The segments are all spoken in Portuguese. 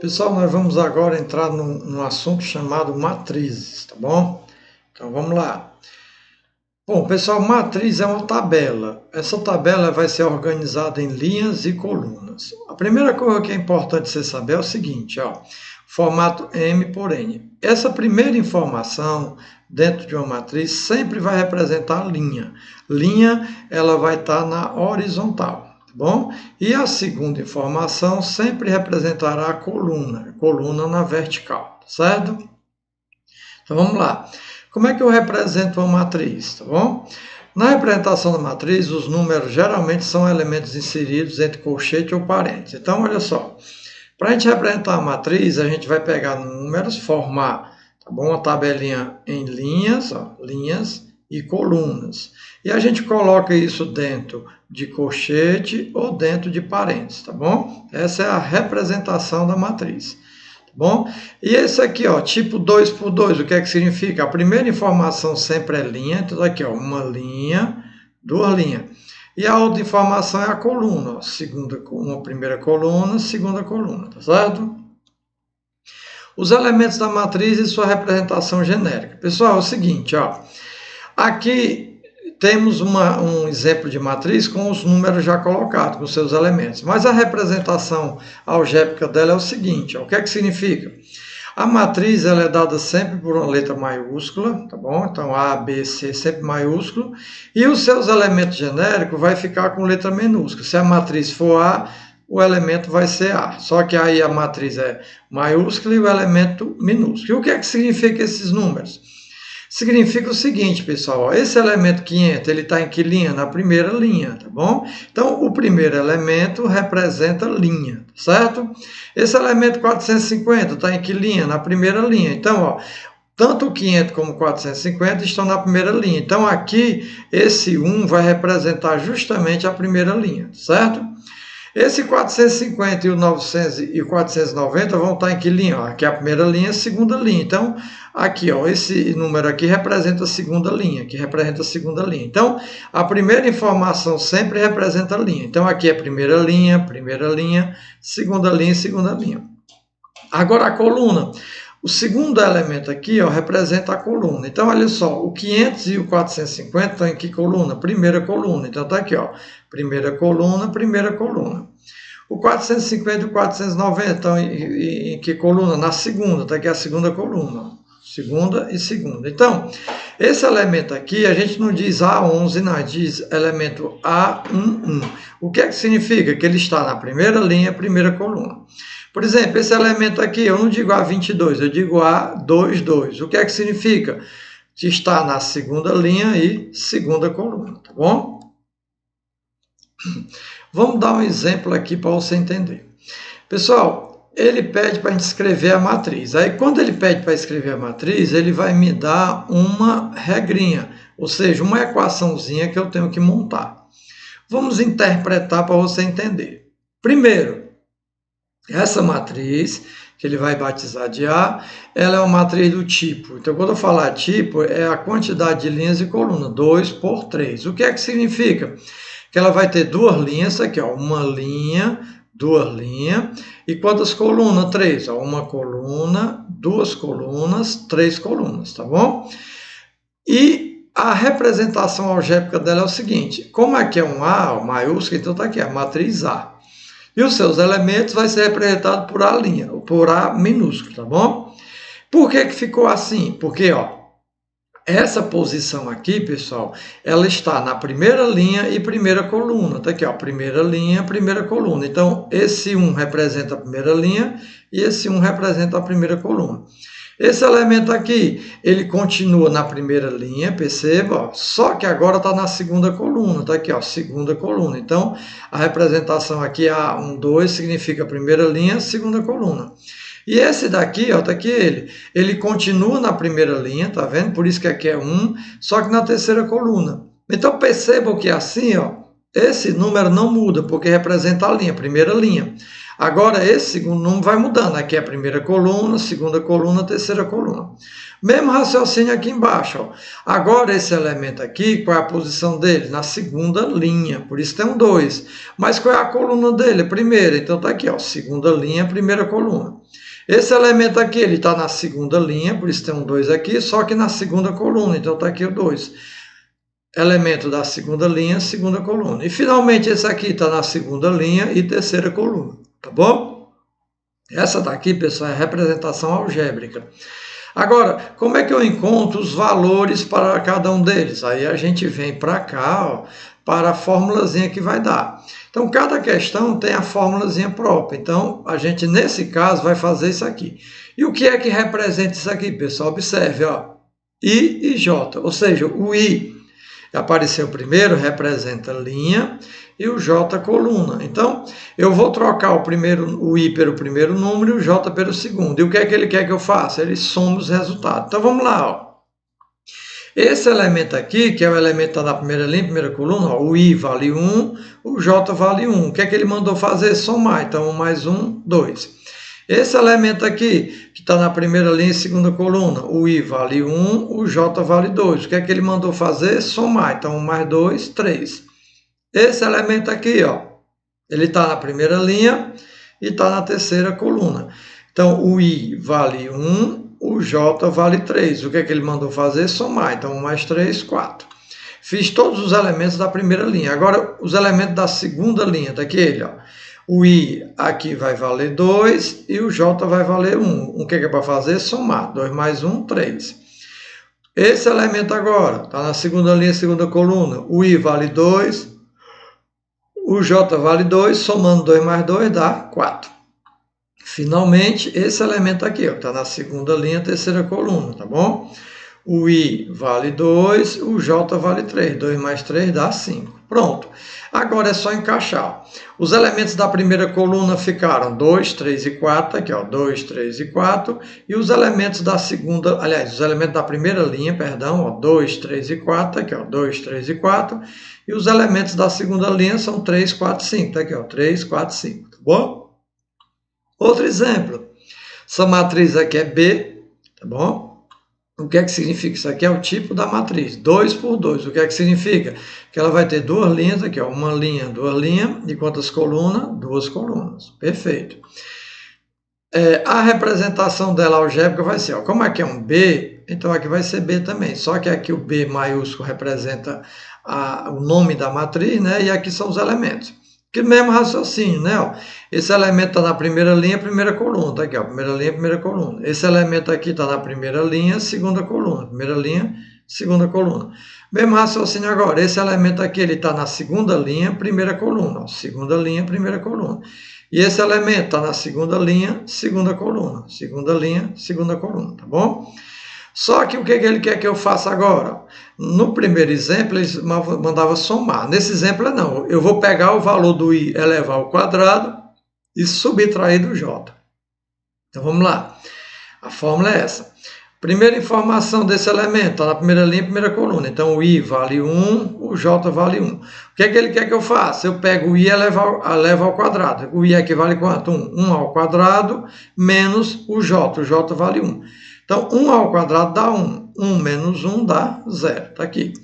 Pessoal, nós vamos agora entrar num assunto chamado matrizes, tá bom? Então vamos lá. Bom, pessoal, matriz é uma tabela. Essa tabela vai ser organizada em linhas e colunas. A primeira coisa que é importante você saber é o seguinte, ó, formato M por N. Essa primeira informação dentro de uma matriz sempre vai representar linha. Linha, ela vai estar na horizontal. Tá bom? E a segunda informação sempre representará a coluna na vertical, certo? Então vamos lá. Como é que eu represento uma matriz, tá bom? Na representação da matriz, os números geralmente são elementos inseridos entre colchete ou parênteses. Então, olha só, para a gente representar a matriz, a gente vai pegar números, formar, tá bom? Uma tabelinha em linhas, ó, linhas e colunas. E a gente coloca isso dentro de colchete ou dentro de parênteses, tá bom? Essa é a representação da matriz, tá bom? E esse aqui, ó, tipo 2 por 2, o que é que significa? A primeira informação sempre é linha, então aqui, ó, uma linha, duas linhas. E a outra informação é a coluna, ó, uma primeira coluna, segunda coluna, tá certo? Os elementos da matriz e sua representação genérica. Pessoal, é o seguinte, ó, aqui temos um exemplo de matriz com os números já colocados, com seus elementos. Mas a representação algébrica dela é o seguinte, ó, o que é que significa? A matriz ela é dada sempre por uma letra maiúscula, tá bom? Então A, B, C sempre maiúsculo. E os seus elementos genéricos vai ficar com letra minúscula. Se a matriz for A, o elemento vai ser A. Só que aí a matriz é maiúscula e o elemento minúsculo. E o que é que significa esses números? Significa o seguinte, pessoal, ó, esse elemento 500, ele está em que linha? Na primeira linha, tá bom? Então, o primeiro elemento representa linha, certo? Esse elemento 450 está em que linha? Na primeira linha. Então, ó, tanto o 500 como o 450 estão na primeira linha. Então, aqui, esse 1 vai representar justamente a primeira linha, certo? Esse 450 e o 900 e o 490 vão estar em que linha? Ó, aqui é a primeira linha, a segunda linha. Então, aqui, ó, esse número aqui representa a segunda linha, que representa a segunda linha. Então, a primeira informação sempre representa a linha. Então, aqui é primeira linha, segunda linha e segunda linha. Agora, a coluna. O segundo elemento aqui, ó, representa a coluna. Então, olha só, o 500 e o 450 estão em que coluna? Primeira coluna. Então, está aqui, ó, primeira coluna, primeira coluna. O 450 e o 490 estão em que coluna? Na segunda, está aqui a segunda coluna. Segunda e segunda. Então, esse elemento aqui, a gente não diz A11, não, diz elemento A11. O que é que significa? Que ele está na primeira linha, primeira coluna. Por exemplo, esse elemento aqui, eu não digo A22, eu digo A22. O que é que significa? Que está na segunda linha e segunda coluna, tá bom? Vamos dar um exemplo aqui para você entender. Pessoal, ele pede para a gente escrever a matriz. Aí, quando ele pede para escrever a matriz, ele vai me dar uma regrinha, ou seja, uma equaçãozinha que eu tenho que montar. Vamos interpretar para você entender. Primeiro, essa matriz, que ele vai batizar de A, ela é uma matriz do tipo. Então, quando eu falar tipo, é a quantidade de linhas e colunas, 2 por 3. O que é que significa? Que ela vai ter duas linhas, aqui, ó, uma linha, duas linhas. E quantas colunas? 3. Ó, uma coluna, duas colunas, 3 colunas, tá bom? E a representação algébrica dela é o seguinte, como aqui é um A, ó, maiúsculo, então está aqui, a matriz A. E os seus elementos vai ser representado por A linha, ou por A minúsculo, tá bom? Por que que ficou assim? Porque, ó, essa posição aqui, pessoal, ela está na primeira linha e primeira coluna. Tá aqui, ó, primeira linha, primeira coluna. Então, esse 1 representa a primeira linha e esse 1 representa a primeira coluna. Esse elemento aqui, ele continua na primeira linha, perceba, ó, só que agora está na segunda coluna, está aqui, ó, segunda coluna. Então, a representação aqui, A1, 2, significa primeira linha, segunda coluna. E esse daqui, ó, tá aqui ele continua na primeira linha, tá vendo? Por isso que aqui é 1, só que na terceira coluna. Então, percebam que assim, ó, esse número não muda, porque representa a linha, primeira linha. Agora, esse segundo número vai mudando. Aqui é a primeira coluna, segunda coluna, terceira coluna. Mesmo raciocínio aqui embaixo. Ó. Agora, esse elemento aqui, qual é a posição dele? Na segunda linha, por isso tem um 2. Mas qual é a coluna dele? Primeira. Então, está aqui, ó, segunda linha, primeira coluna. Esse elemento aqui, ele está na segunda linha, por isso tem um 2 aqui, só que na segunda coluna. Então, está aqui o 2. Elemento da segunda linha, segunda coluna. E, finalmente, esse aqui está na segunda linha e terceira coluna. Tá bom? Essa daqui, pessoal, é a representação algébrica. Agora, como é que eu encontro os valores para cada um deles? Aí a gente vem para cá, ó, para a formulazinha que vai dar. Então, cada questão tem a formulazinha própria. Então, a gente, nesse caso, vai fazer isso aqui. E o que é que representa isso aqui, pessoal? Observe, ó, I e J. Ou seja, o I apareceu primeiro, representa linha, e o J coluna. Então, eu vou trocar o I pelo primeiro número e o J pelo segundo. E o que é que ele quer que eu faça? Ele soma os resultados. Então, vamos lá. Ó. Esse elemento aqui, que é o elemento que está na primeira linha, primeira coluna, ó, o I vale 1, o J vale 1. O que é que ele mandou fazer? Somar. Então, 1 mais 1, 2. Esse elemento aqui, que está na primeira linha e segunda coluna, o I vale 1, o J vale 2. O que é que ele mandou fazer? Somar. Então, 1 mais 2, 3. Esse elemento aqui, ó, ele está na primeira linha e está na terceira coluna. Então, o I vale 1, o J vale 3. O que é que ele mandou fazer? Somar. Então, 1 mais 3, 4. Fiz todos os elementos da primeira linha. Agora, os elementos da segunda linha, tá aqui ele, ó. O I aqui vai valer 2 e o J vai valer 1. O que é para fazer? Somar. 2 mais 1, 3. Esse elemento agora está na segunda linha, segunda coluna. O I vale 2. O J vale 2, somando 2 mais 2 dá 4. Finalmente, esse elemento aqui, ó, está na segunda linha, terceira coluna, tá bom? O I vale 2, o J vale 3. 2 mais 3 dá 5. Pronto. Agora é só encaixar. Os elementos da primeira coluna ficaram 2, 3 e 4, aqui ó, 2, 3 e 4. E os elementos da segunda, aliás, os elementos da primeira linha, perdão, ó, 2, 3 e 4, aqui ó, 2, 3 e 4. E os elementos da segunda linha são 3, 4, 5, tá aqui ó, 3, 4, 5, tá bom? Outro exemplo. Essa matriz aqui é B, tá bom? O que é que significa? Isso aqui é o tipo da matriz, 2 por 2. O que é que significa? Que ela vai ter duas linhas aqui, ó, uma linha, duas linhas, e quantas colunas? Duas colunas. Perfeito. A representação dela algébrica vai ser, ó, como aqui é um B, então aqui vai ser B também. Só que aqui o B maiúsculo representa o nome da matriz, né? E aqui são os elementos. Que mesmo raciocínio, né? Ó, esse elemento está na primeira linha, primeira coluna. Tá aqui, ó, primeira linha, primeira coluna. Esse elemento aqui está na primeira linha, segunda coluna. Primeira linha, segunda coluna. Mesmo raciocínio agora. Esse elemento aqui, ele está na segunda linha, primeira coluna. Ó, segunda linha, primeira coluna. E esse elemento está na segunda linha, segunda coluna. Segunda linha, segunda coluna, tá bom? Só que o que ele quer que eu faça agora? No primeiro exemplo, ele mandava somar. Nesse exemplo, não. Eu vou pegar o valor do I elevar ao quadrado e subtrair do J. Então, vamos lá. A fórmula é essa. Primeira informação desse elemento, está na primeira linha, primeira coluna. Então, o I vale 1, o J vale 1. O que é que ele quer que eu faça? Eu pego o I e elevo ao quadrado. O I aqui vale quanto? 1. 1 ao quadrado menos o J. O J vale 1. Então, 1 ao quadrado dá 1. 1 menos 1 dá 0. Está aqui.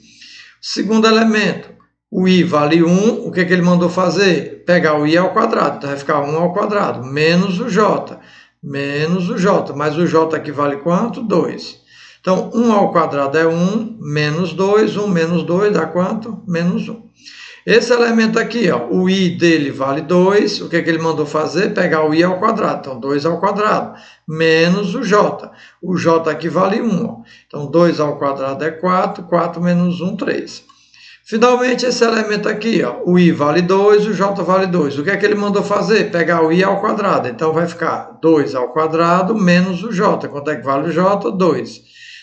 Segundo elemento, o I vale 1. O que ele mandou fazer? Pegar o I ao quadrado. Então, vai ficar 1 ao quadrado menos o J. Menos o J. Mas o J aqui vale quanto? 2. Então, 1 ao quadrado é 1, menos 2. 1 menos 2 dá quanto? Menos 1. Esse elemento aqui, ó, o I dele vale 2. O que ele mandou fazer? Pegar o I ao quadrado. Então, 2 ao quadrado menos o J. O J aqui vale 1. Ó. Então, 2 ao quadrado é 4. 4 menos 1, 3. Finalmente, esse elemento aqui, ó, o I vale 2, o J vale 2. O que ele mandou fazer? Pegar o I ao quadrado. Então, vai ficar 2 ao quadrado menos o J. Quanto é que vale o J? 2.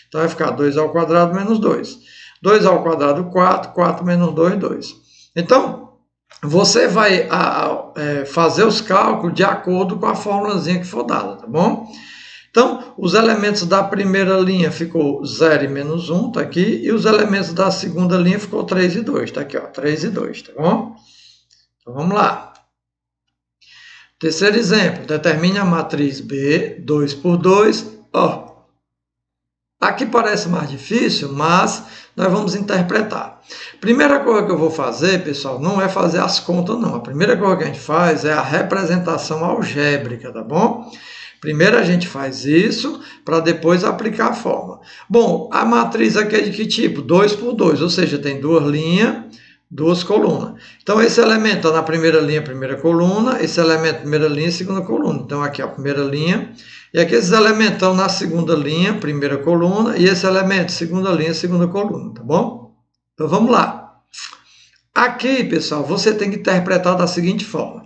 Então, vai ficar 2 ao quadrado menos 2. 2 ao quadrado, 4. 4 menos 2, 2. Então, você vai fazer os cálculos de acordo com a formulazinha que for dada, tá bom? Então, os elementos da primeira linha ficou 0 e menos 1, tá aqui. E os elementos da segunda linha ficou 3 e 2, tá aqui, ó, 3 e 2, tá bom? Então, vamos lá. Terceiro exemplo, determine a matriz B, 2 por 2, ó. Aqui parece mais difícil, mas nós vamos interpretar. Primeira coisa que eu vou fazer, pessoal, não é fazer as contas, não. A primeira coisa que a gente faz é a representação algébrica, tá bom? Primeiro a gente faz isso, para depois aplicar a fórmula. Bom, a matriz aqui é de que tipo? 2 por 2, ou seja, tem duas linhas, duas colunas. Então, esse elemento está na primeira linha, primeira coluna, esse elemento, primeira linha, segunda coluna. Então, aqui a primeira linha, e aqui esses elementos estão na segunda linha, primeira coluna, e esse elemento, segunda linha, segunda coluna, tá bom? Então, vamos lá. Aqui, pessoal, você tem que interpretar da seguinte forma.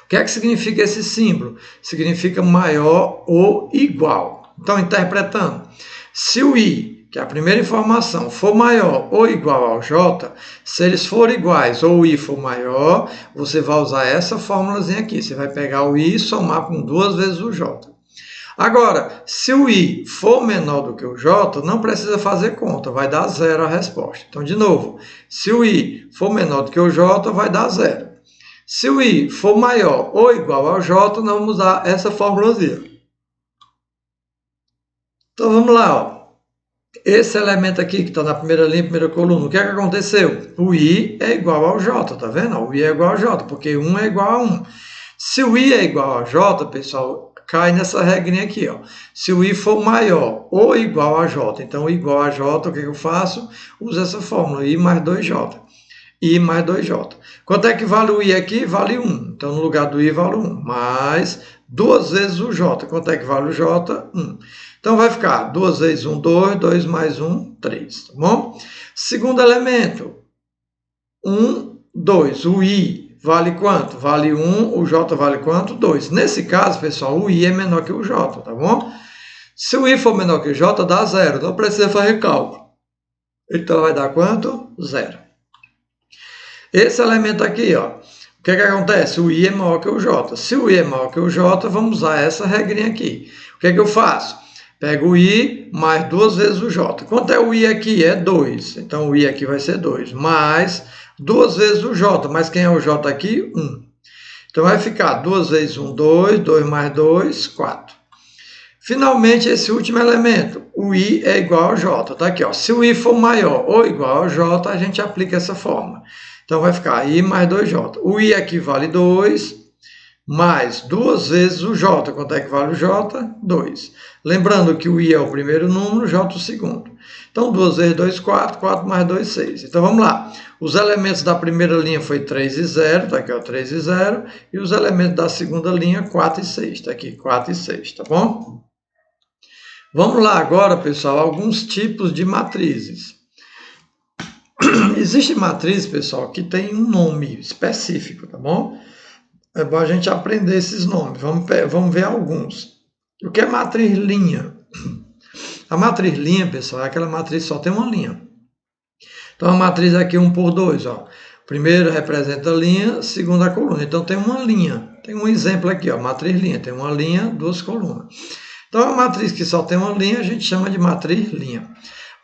O que é que significa esse símbolo? Significa maior ou igual. Então, interpretando, se o I, que é a primeira informação, for maior ou igual ao J, se eles forem iguais ou o I for maior, você vai usar essa fórmulazinha aqui. Você vai pegar o I e somar com 2 vezes o J. Agora, se o I for menor do que o J, não precisa fazer conta, vai dar 0 a resposta. Então, de novo, se o I for menor do que o J, vai dar 0. Se o I for maior ou igual ao J, nós vamos usar essa formulazinha. Então, vamos lá, ó. Esse elemento aqui que está na primeira linha, primeira coluna, o que é que aconteceu? O I é igual ao J, tá vendo? O I é igual ao J, porque 1 é igual a 1. Se o I é igual a J, pessoal, cai nessa regrinha aqui, ó. Se o I for maior ou igual a J, então igual a J, o que eu faço? Uso essa fórmula, I mais 2J. I mais 2J. Quanto é que vale o I aqui? Vale 1. Então, no lugar do I, vale 1. Mais 2 vezes o J. Quanto é que vale o J? 1. Então, vai ficar 2 vezes 1, 2. 2 mais 1, 3. Tá bom? Segundo elemento. 1, 2. O I vale quanto? Vale 1. O J vale quanto? 2. Nesse caso, pessoal, o I é menor que o J. Tá bom? Se o I for menor que o J, dá 0. Não precisa fazer cálculo. Então, vai dar quanto? 0. Esse elemento aqui, ó, o que é que acontece? O I é maior que o J. Se o I é maior que o J, vamos usar essa regrinha aqui. O que é que eu faço? Pego o I mais 2 vezes o J. Quanto é o I aqui? É 2. Então, o I aqui vai ser 2. Mais 2 vezes o J. Mas quem é o J aqui? 1. Então, vai ficar 2 vezes 1, 2. 2 mais 2, 4. Finalmente, esse último elemento, o I é igual ao J. Tá aqui, ó. Se o I for maior ou igual ao J, a gente aplica essa forma. Então, vai ficar I mais 2J. O I aqui vale 2, mais 2 vezes o J. Quanto é que vale o J? 2. Lembrando que o I é o primeiro número, o J o segundo. Então, 2 vezes 2, 4. 4 mais 2, 6. Então, vamos lá. Os elementos da primeira linha foi 3 e 0. Está aqui, ó, 3 e 0. E os elementos da segunda linha, 4 e 6. Está aqui, 4 e 6. Tá bom? Vamos lá agora, pessoal, alguns tipos de matrizes. Existe matriz, pessoal, que tem um nome específico, tá bom? É bom a gente aprender esses nomes. Vamos ver alguns. O que é matriz linha? A matriz linha, pessoal, é aquela matriz que só tem uma linha. Então, a matriz aqui 1 por 2, ó. Primeiro representa a linha, segundo a coluna. Então, tem uma linha. Tem um exemplo aqui, ó, matriz linha. Tem uma linha, duas colunas. Então, a matriz que só tem uma linha, a gente chama de matriz linha.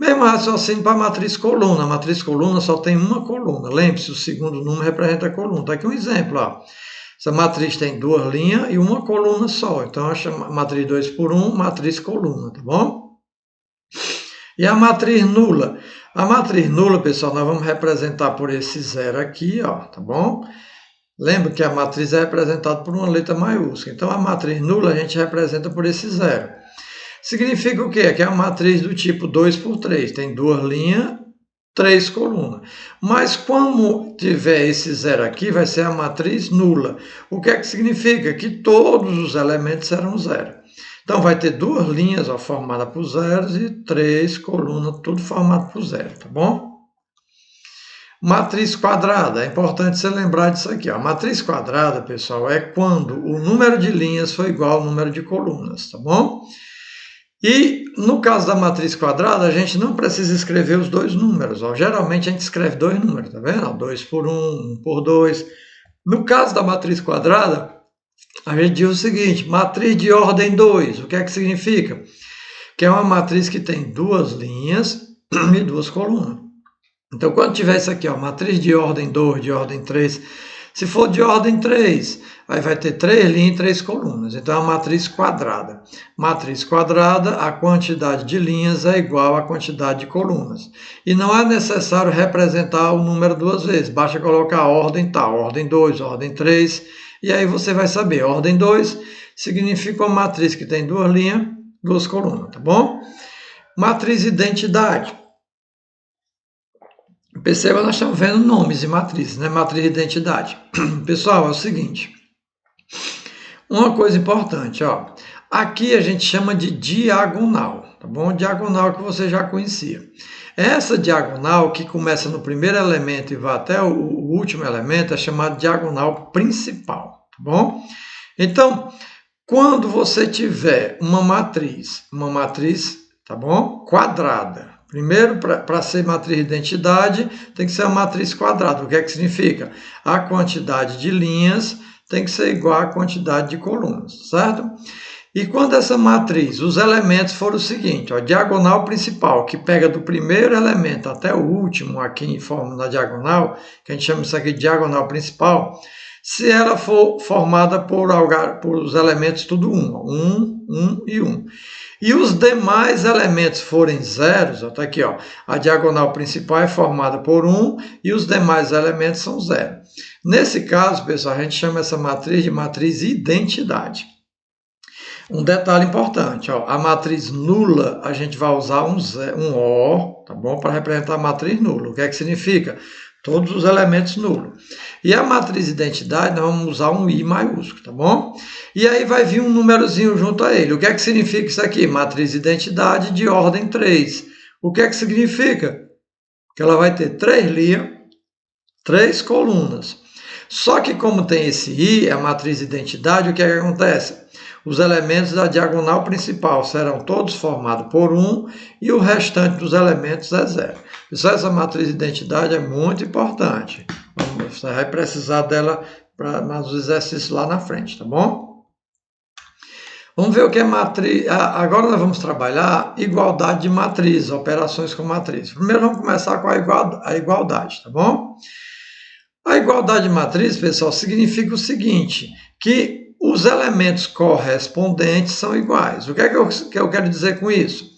Mesmo raciocínio para a matriz coluna. A matriz coluna só tem uma coluna. Lembre-se, o segundo número representa a coluna. Está aqui um exemplo. Ó. Essa matriz tem duas linhas e uma coluna só. Então, eu chamo matriz 2 por 1, matriz coluna, tá bom? E a matriz nula? A matriz nula, pessoal, nós vamos representar por esse zero aqui, ó, tá bom? Lembra que a matriz é representada por uma letra maiúscula. Então, a matriz nula a gente representa por esse zero. Significa o quê? Que é uma matriz do tipo 2 por 3. Tem duas linhas, 3 colunas. Mas como tiver esse zero aqui, vai ser a matriz nula. O que é que significa? Que todos os elementos serão zero. Então, vai ter duas linhas ó, formadas por zeros e 3 colunas, tudo formado por zero, tá bom? Matriz quadrada, é importante você lembrar disso aqui. Ó. A matriz quadrada, pessoal, é quando o número de linhas for igual ao número de colunas, tá bom? E no caso da matriz quadrada, a gente não precisa escrever os dois números. Ó. Geralmente a gente escreve dois números, tá vendo? 2 por 1, 1 por 2. No caso da matriz quadrada, a gente diz o seguinte, matriz de ordem 2. O que é que significa? Que é uma matriz que tem duas linhas e duas colunas. Então, quando tiver isso aqui, ó, matriz de ordem 2, de ordem 3, Se for de ordem 3, aí vai ter 3 linhas e 3 colunas. Então, é uma matriz quadrada. Matriz quadrada, a quantidade de linhas é igual à quantidade de colunas. E não é necessário representar o número duas vezes. Basta colocar a ordem tal, ordem 2, ordem 3. E aí você vai saber. Ordem 2 significa uma matriz que tem 2 linhas, 2 colunas, tá bom? Matriz identidade. Perceba, nós estamos vendo nomes de matrizes, né? Matriz de identidade. Pessoal, é o seguinte. Uma coisa importante, ó. Aqui a gente chama de diagonal, tá bom? Diagonal que você já conhecia. Essa diagonal que começa no primeiro elemento e vai até o último elemento é chamada diagonal principal, tá bom? Então, quando você tiver uma matriz, tá bom? Quadrada. Primeiro, para ser matriz de identidade, tem que ser uma matriz quadrada. O que é que significa? A quantidade de linhas tem que ser igual à quantidade de colunas, certo? E quando essa matriz, os elementos foram o seguinte, ó, diagonal principal, que pega do primeiro elemento até o último, aqui em forma da diagonal, que a gente chama isso aqui de diagonal principal, se ela for formada por os elementos tudo 1, 1 e 1. E os demais elementos forem zeros, está aqui, ó, a diagonal principal é formada por 1 e os demais elementos são zero. Nesse caso, pessoal, a gente chama essa matriz de matriz identidade. Um detalhe importante, ó, a matriz nula, a gente vai usar um O, tá bom? Para representar a matriz nula. O que é que significa? Todos os elementos nulos. E a matriz identidade, nós vamos usar um I maiúsculo, tá bom? E aí vai vir um númerozinho junto a ele. O que é que significa isso aqui? Matriz identidade de ordem 3. O que é que significa? Que ela vai ter 3 linhas, 3 colunas. Só que como tem esse I, a matriz identidade, o que é que acontece? Os elementos da diagonal principal serão todos formados por 1 e o restante dos elementos é 0. Pessoal, essa matriz de identidade é muito importante. Você vai precisar dela nos exercícios lá na frente, tá bom? Vamos ver o que é matriz. Agora nós vamos trabalhar igualdade de matriz, operações com matriz. Primeiro vamos começar com a igualdade, tá bom? A igualdade de matriz, pessoal, significa o seguinte, que os elementos correspondentes são iguais. O que é que eu quero dizer com isso?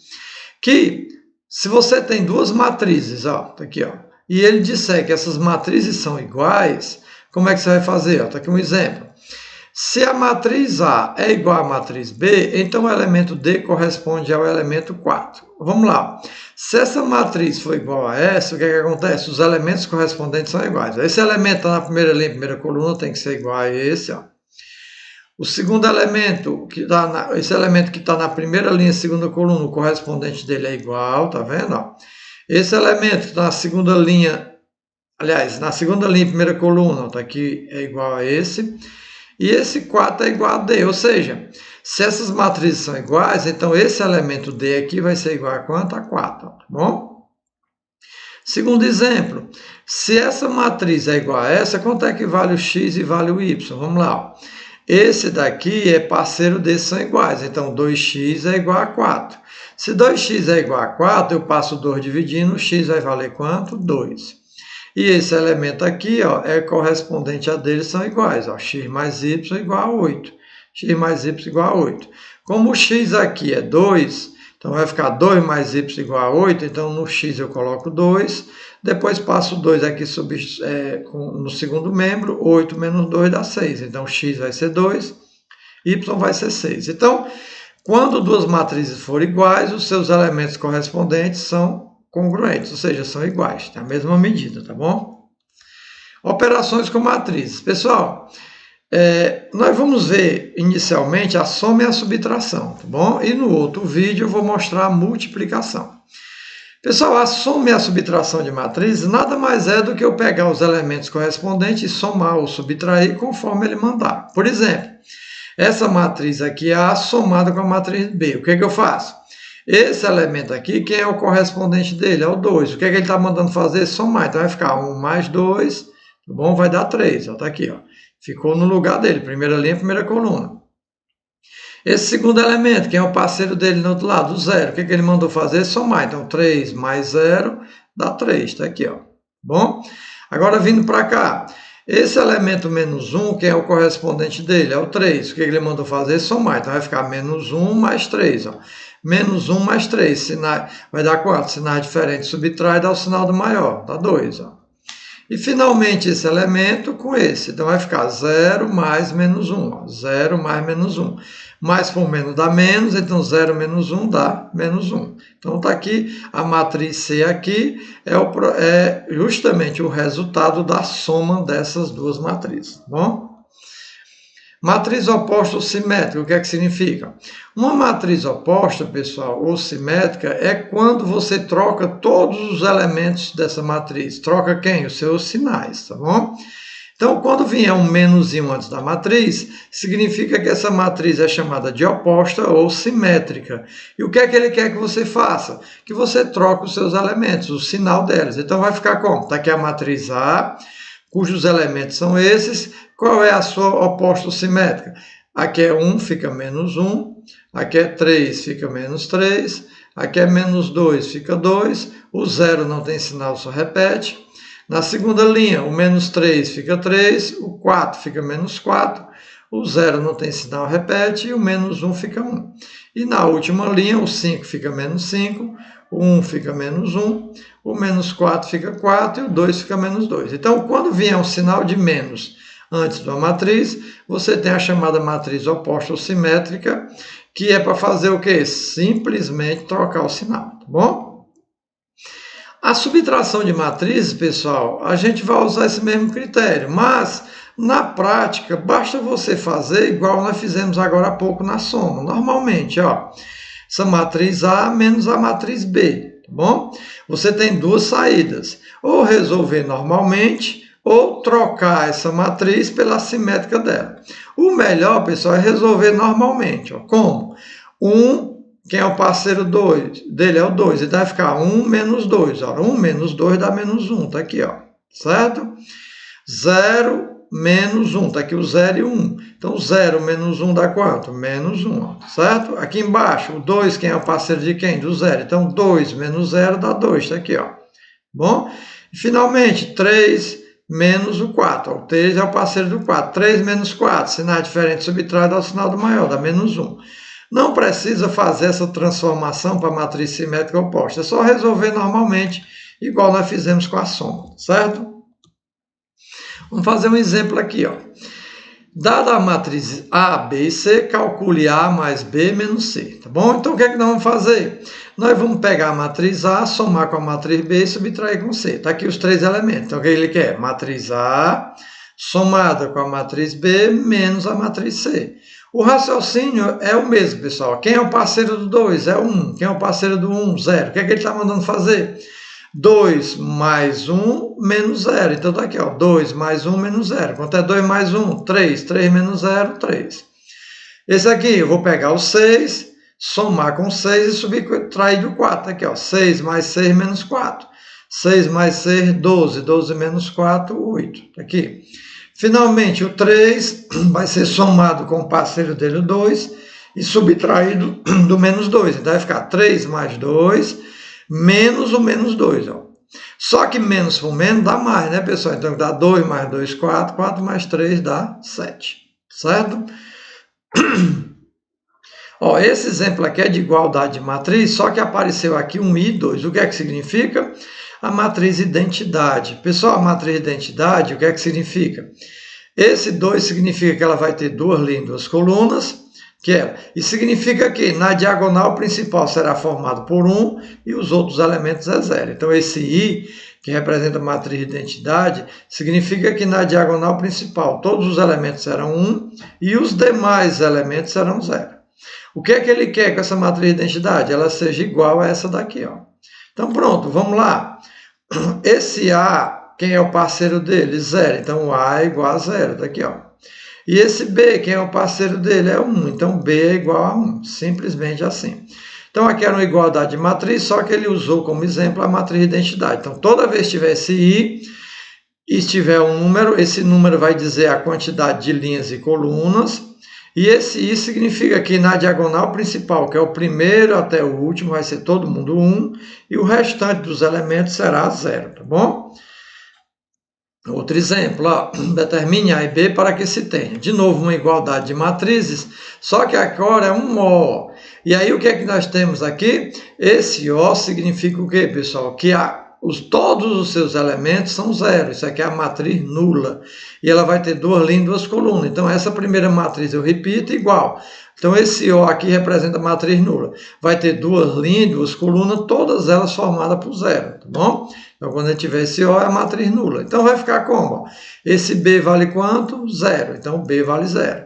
Que se você tem duas matrizes, ó, tá aqui, ó, e ele disser que essas matrizes são iguais, como é que você vai fazer? Ó, tá aqui um exemplo. Se a matriz A é igual à matriz B, então o elemento D corresponde ao elemento 4. Vamos lá. Se essa matriz for igual a essa, o que é que acontece? Os elementos correspondentes são iguais. Esse elemento está na primeira linha, primeira coluna, tem que ser igual a esse, ó. O segundo elemento, esse elemento que está na primeira linha, segunda coluna, o correspondente dele é igual, tá vendo? Ó? Esse elemento que está na segunda linha, aliás, na segunda linha, primeira coluna, está aqui, é igual a esse. E esse 4 é igual a D, ou seja, se essas matrizes são iguais, então esse elemento D aqui vai ser igual a quanto? A 4, tá bom? Segundo exemplo, se essa matriz é igual a essa, quanto é que vale o x e vale o y? Vamos lá, ó. Esse daqui é parceiro desse, são iguais, então 2x é igual a 4. Se 2x é igual a 4, eu passo 2 dividindo, o x vai valer quanto? 2. E esse elemento aqui, ó, é correspondente a deles, são iguais. Ó, x mais y igual a 8. X mais y igual a 8. Como o x aqui é 2, então vai ficar 2 mais y igual a 8. Então no x eu coloco 2. Depois passo 2 aqui no segundo membro. 8 menos 2 dá 6. Então x vai ser 2, y vai ser 6. Então, quando duas matrizes forem iguais, os seus elementos correspondentes são congruentes, ou seja, são iguais, tem a mesma medida, tá bom? Operações com matrizes. Pessoal, nós vamos ver inicialmente a soma e a subtração, tá bom? E no outro vídeo eu vou mostrar a multiplicação. Pessoal, a soma e a subtração de matrizes nada mais é do que eu pegar os elementos correspondentes e somar ou subtrair conforme ele mandar. Por exemplo, essa matriz aqui é A somada com a matriz B. O que é que eu faço? Esse elemento aqui, quem é o correspondente dele? É o 2. O que é que ele está mandando fazer? Somar. Então vai ficar 1 mais 2, tá bom? Vai dar 3. Está aqui, ó. Ficou no lugar dele. Primeira linha, primeira coluna. Esse segundo elemento, quem é o parceiro dele no outro lado? O 0. O que é que ele mandou fazer? Somar. Então 3 mais 0 dá 3. Está aqui, ó. Bom? Agora vindo para cá. Esse elemento menos 1, quem é o correspondente dele? É o 3. O que ele mandou fazer? Somar. Então vai ficar menos 1 mais 3. Ó. Menos 1 mais 3. Sinais, vai dar 4. Sinais diferentes subtrai, dá o sinal do maior. Dá 2. Ó. E finalmente esse elemento com esse. Então vai ficar 0 mais menos 1. Ó. 0 mais menos 1. Mais por menos dá menos, então 0 menos 1 dá menos 1. Então está aqui, a matriz C aqui é justamente o resultado da soma dessas duas matrizes. Tá bom? Matriz oposta ou simétrica, o que é que significa? Uma matriz oposta, pessoal, ou simétrica, é quando você troca todos os elementos dessa matriz. Troca quem? Os seus sinais, tá bom? Então, quando vier um menusinho antes da matriz, significa que essa matriz é chamada de oposta ou simétrica. E o que é que ele quer que você faça? Que você troque os seus elementos, o sinal deles. Então, vai ficar como? Está aqui a matriz A, cujos elementos são esses. Qual é a sua oposta ou simétrica? Aqui é 1, fica menos 1. Aqui é 3, fica menos 3. Aqui é menos 2, fica 2. O 0 não tem sinal, só repete. Na segunda linha, o menos 3 fica 3, o 4 fica menos 4, o 0 não tem sinal, repete, e o menos 1 fica 1. E na última linha, o 5 fica menos 5, o 1 fica menos 1, o menos 4 fica 4 e o 2 fica menos 2. Então, quando vier um sinal de menos antes da matriz, você tem a chamada matriz oposta ou simétrica, que é para fazer o quê? Simplesmente trocar o sinal, tá bom? A subtração de matrizes, pessoal, a gente vai usar esse mesmo critério, mas na prática basta você fazer igual nós fizemos agora há pouco na soma. Normalmente, ó, essa matriz A menos a matriz B, tá bom? Você tem duas saídas, ou resolver normalmente, ou trocar essa matriz pela simétrica dela. O melhor, pessoal, é resolver normalmente. Ó. Como? Quem é o parceiro dele é o 2. Ele vai ficar 1 menos 2. Ora, 1 menos 2 dá menos 1. Está aqui, ó. Certo? 0 menos 1. Está aqui o 0 e o 1. Então, 0 menos 1 dá quanto? Menos 1. Ó. Certo? Aqui embaixo, o 2, quem é o parceiro de quem? Do 0. Então, 2 menos 0 dá 2. Está aqui, ó. Bom? E, finalmente, 3 menos o 4. Ó. O 3 é o parceiro do 4. 3 menos 4. Sinais diferentes subtrai, dá o sinal do maior. Dá menos 1. Não precisa fazer essa transformação para a matriz simétrica oposta. É só resolver normalmente, igual nós fizemos com a soma, certo? Vamos fazer um exemplo aqui, ó. Dada a matriz A, B e C, calcule A mais B menos C, tá bom? Então, o que é que nós vamos fazer? Nós vamos pegar a matriz A, somar com a matriz B e subtrair com C. Está aqui os três elementos. Então, o que ele quer? Matriz A somada com a matriz B menos a matriz C. O raciocínio é o mesmo, pessoal. Quem é o parceiro do 2? É o 1. Quem é o parceiro do 1? 0. O que é que ele está mandando fazer? 2 mais 1 menos 0. Então, está aqui, ó, 2 mais 1 menos 0. Quanto é 2 mais 1? 3. 3 menos 0, 3. Esse aqui, eu vou pegar o 6, somar com 6 e subtrair do 4. Tá aqui, ó, 6 mais 6 menos 4. 6 mais 6, 12. 12 menos 4, 8. Tá aqui. Finalmente, o 3 vai ser somado com o parceiro dele, o 2, e subtraído do menos 2. Então, vai ficar 3 mais 2, menos o menos 2. Ó. Só que menos por menos dá mais, né, pessoal? Então, dá 2 mais 2, 4. 4 mais 3 dá 7. Certo? Ó, esse exemplo aqui é de igualdade de matriz, só que apareceu aqui um I e 2. O que é que significa? A matriz identidade. Pessoal, a matriz identidade, o que é que significa? Esse 2 significa que ela vai ter duas linhas, duas colunas, e significa que na diagonal principal será formado por 1 e os outros elementos é 0. Então, esse I, que representa a matriz identidade, significa que na diagonal principal todos os elementos serão 1 e os demais elementos serão 0. O que é que ele quer com essa matriz identidade? Ela seja igual a essa daqui, ó. Então, pronto, vamos lá. Esse A, quem é o parceiro dele? 0. Então, o A é igual a 0. Tá aqui, ó. E esse B, quem é o parceiro dele? É 1. Então, B é igual a 1. Simplesmente assim. Então, aqui era uma igualdade de matriz, só que ele usou como exemplo a matriz de identidade. Então, toda vez que tiver esse I e tiver um número, esse número vai dizer a quantidade de linhas e colunas. E esse I significa que na diagonal principal, que é o primeiro até o último, vai ser todo mundo 1, e o restante dos elementos será 0, tá bom? Outro exemplo, ó, determine A e B para que se tenha. De novo, uma igualdade de matrizes, só que agora é um O. E aí o que é que nós temos aqui? Esse O significa o quê, pessoal? Que todos os seus elementos são zero. Isso aqui é a matriz nula. E ela vai ter duas linhas e duas colunas. Então, essa primeira matriz eu repito igual. Então, esse O aqui representa a matriz nula. Vai ter duas linhas, duas colunas, todas elas formadas por zero, tá bom? Então, quando a gente tiver esse O, é a matriz nula. Então, vai ficar como? Esse B vale quanto? Zero. Então, B vale zero.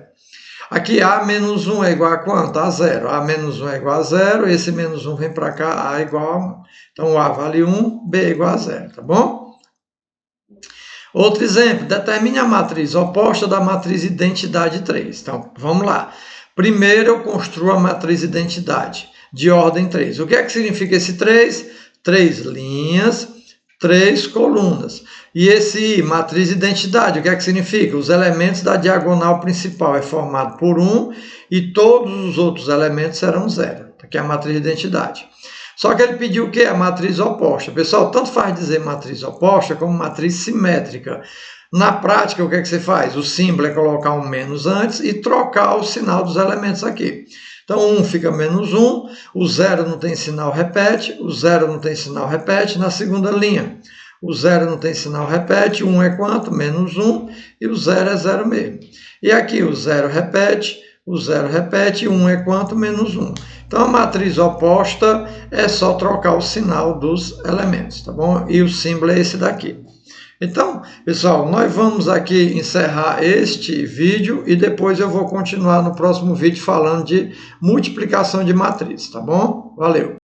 Aqui, A menos 1 é igual a quanto? A zero. A menos 1 é igual a zero. Esse menos 1 vem para cá, A é igual a 1. Então, A vale 1, B é igual a zero, tá bom? Outro exemplo, determine a matriz oposta da matriz identidade 3. Então, vamos lá. Primeiro, eu construo a matriz identidade de ordem 3. O que é que significa esse 3? 3 linhas, 3 colunas. E esse matriz identidade, o que é que significa? Os elementos da diagonal principal é formado por 1 e todos os outros elementos serão 0. Aqui é a matriz identidade. Só que ele pediu o quê? A matriz oposta. Pessoal, tanto faz dizer matriz oposta como matriz simétrica. Na prática, o que é que você faz? O símbolo é colocar um menos antes e trocar o sinal dos elementos aqui. Então, 1 fica menos 1, o 0 não tem sinal, repete, o 0 não tem sinal, repete na segunda linha. O 0 não tem sinal, repete, 1 é quanto? Menos 1, e o 0 é 0 mesmo. E aqui o 0 repete, o 0 repete, 1 é quanto? Menos 1. Então, a matriz oposta é só trocar o sinal dos elementos, tá bom? E o símbolo é esse daqui. Então, pessoal, nós vamos aqui encerrar este vídeo e depois eu vou continuar no próximo vídeo falando de multiplicação de matriz, tá bom? Valeu!